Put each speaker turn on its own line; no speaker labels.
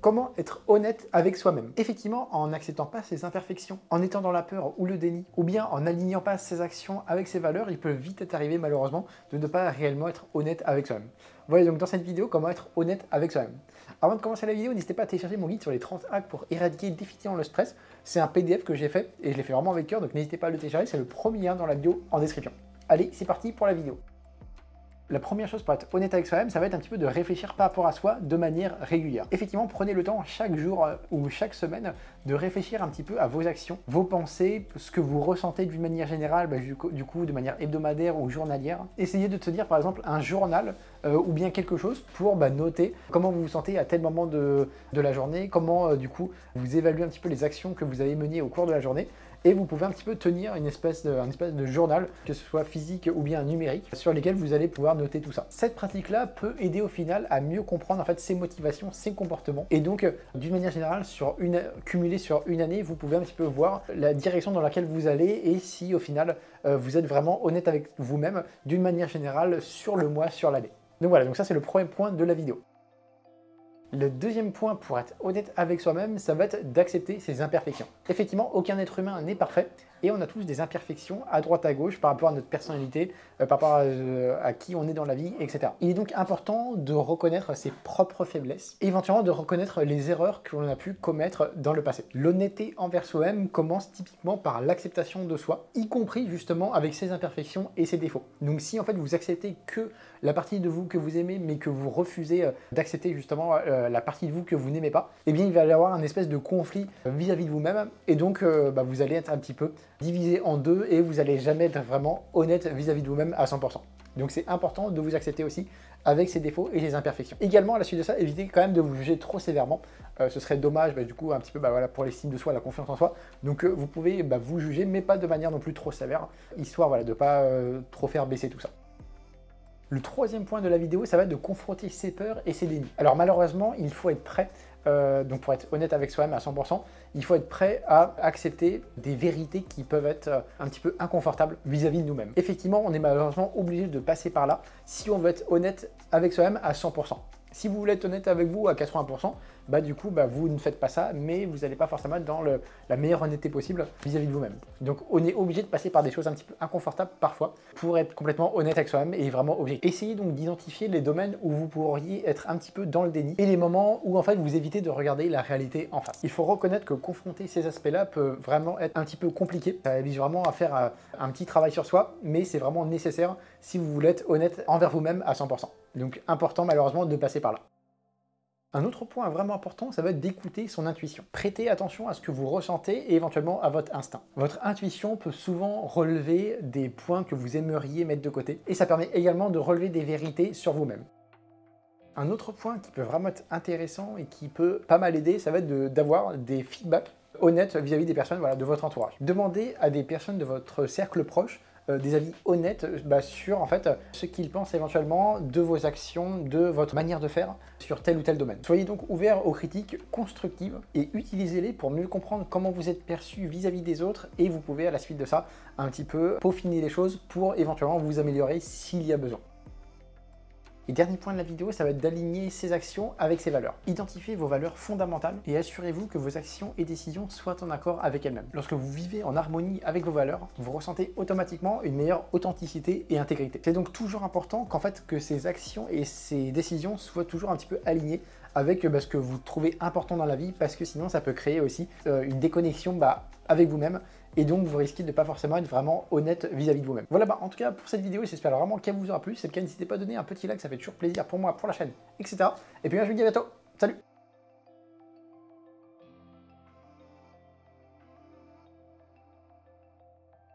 Comment être honnête avec soi-même? Effectivement, en n'acceptant pas ses imperfections, en étant dans la peur ou le déni, ou bien en n'alignant pas ses actions avec ses valeurs, il peut vite être arrivé malheureusement de ne pas réellement être honnête avec soi-même. Voilà donc dans cette vidéo comment être honnête avec soi-même. Avant de commencer la vidéo, n'hésitez pas à télécharger mon guide sur les 30 hacks pour éradiquer définitivement le stress. C'est un PDF que j'ai fait et je l'ai fait vraiment avec cœur, donc n'hésitez pas à le télécharger, c'est le premier lien dans la vidéo en description. Allez, c'est parti pour la vidéo. La première chose pour être honnête avec soi-même, ça va être un petit peu de réfléchir par rapport à soi de manière régulière. Effectivement, prenez le temps chaque jour ou chaque semaine de réfléchir un petit peu à vos actions, vos pensées, ce que vous ressentez d'une manière générale, du coup de manière hebdomadaire ou journalière. Essayez de tenir par exemple un journal ou bien quelque chose pour noter comment vous vous sentez à tel moment de la journée, comment du coup vous évaluez un petit peu les actions que vous avez menées au cours de la journée. Et vous pouvez un petit peu tenir un espèce de journal, que ce soit physique ou bien numérique, sur lesquels vous allez pouvoir noter tout ça. Cette pratique-là peut aider au final à mieux comprendre en fait ses motivations, ses comportements. Et donc, d'une manière générale, cumulé sur une année, vous pouvez un petit peu voir la direction dans laquelle vous allez et si au final, vous êtes vraiment honnête avec vous-même d'une manière générale sur le mois, sur l'année. Donc voilà, donc ça c'est le premier point de la vidéo. Le deuxième point pour être honnête avec soi-même, ça va être d'accepter ses imperfections. Effectivement, aucun être humain n'est parfait et on a tous des imperfections à droite à gauche par rapport à notre personnalité, par rapport à qui on est dans la vie, etc. Il est donc important de reconnaître ses propres faiblesses et éventuellement de reconnaître les erreurs que l'on a pu commettre dans le passé. L'honnêteté envers soi-même commence typiquement par l'acceptation de soi, y compris justement avec ses imperfections et ses défauts. Donc si en fait vous acceptez que la partie de vous que vous aimez mais que vous refusez d'accepter justement la partie de vous que vous n'aimez pas, eh bien il va y avoir un espèce de conflit vis-à-vis de vous-même et donc vous allez être un petit peu divisé en deux et vous n'allez jamais être vraiment honnête vis-à-vis de vous-même à 100%. Donc c'est important de vous accepter aussi avec ses défauts et ses imperfections. Également à la suite de ça, évitez quand même de vous juger trop sévèrement. Ce serait dommage du coup un petit peu voilà, pour l'estime de soi, la confiance en soi. Donc vous pouvez vous juger mais pas de manière non plus trop sévère, histoire voilà, de ne pas trop faire baisser tout ça. Le troisième point de la vidéo, ça va être de confronter ses peurs et ses dénis. Alors malheureusement, il faut être prêt, donc pour être honnête avec soi-même à 100%, il faut être prêt à accepter des vérités qui peuvent être un petit peu inconfortables vis-à-vis de nous-mêmes. Effectivement, on est malheureusement obligé de passer par là si on veut être honnête avec soi-même à 100%. Si vous voulez être honnête avec vous à 80%, du coup, vous ne faites pas ça, mais vous n'allez pas forcément être dans la meilleure honnêteté possible vis-à-vis de vous-même. Donc, on est obligé de passer par des choses un petit peu inconfortables parfois pour être complètement honnête avec soi-même et vraiment objectif. Essayez donc d'identifier les domaines où vous pourriez être un petit peu dans le déni et les moments où en fait vous évitez de regarder la réalité en face. Il faut reconnaître que confronter ces aspects-là peut vraiment être un petit peu compliqué. Ça vise vraiment à faire un petit travail sur soi, mais c'est vraiment nécessaire si vous voulez être honnête envers vous-même à 100%. Donc, important malheureusement de passer par là. Un autre point vraiment important, ça va être d'écouter son intuition. Prêtez attention à ce que vous ressentez et éventuellement à votre instinct. Votre intuition peut souvent relever des points que vous aimeriez mettre de côté et ça permet également de relever des vérités sur vous-même. Un autre point qui peut vraiment être intéressant et qui peut pas mal aider, ça va être d'avoir des feedbacks honnêtes vis-à-vis des personnes de votre entourage. Demandez à des personnes de votre cercle proche des avis honnêtes sur en fait ce qu'ils pensent éventuellement de vos actions, de votre manière de faire sur tel ou tel domaine. Soyez donc ouverts aux critiques constructives et utilisez-les pour mieux comprendre comment vous êtes perçu vis-à-vis des autres et vous pouvez à la suite de ça un petit peu peaufiner les choses pour éventuellement vous améliorer s'il y a besoin. Et dernier point de la vidéo, ça va être d'aligner ses actions avec ses valeurs. Identifiez vos valeurs fondamentales et assurez-vous que vos actions et décisions soient en accord avec elles-mêmes. Lorsque vous vivez en harmonie avec vos valeurs, vous ressentez automatiquement une meilleure authenticité et intégrité. C'est donc toujours important que ces actions et ces décisions soient toujours un petit peu alignées avec ce que vous trouvez important dans la vie parce que sinon ça peut créer aussi une déconnexion avec vous-même et donc vous risquez de ne pas forcément être vraiment honnête vis-à-vis de vous-même. Voilà, en tout cas pour cette vidéo, j'espère vraiment qu'elle vous aura plu. Si c'est le cas, n'hésitez pas à donner un petit like, ça fait toujours plaisir pour moi, pour la chaîne, etc. Et puis moi je vous dis à bientôt, salut!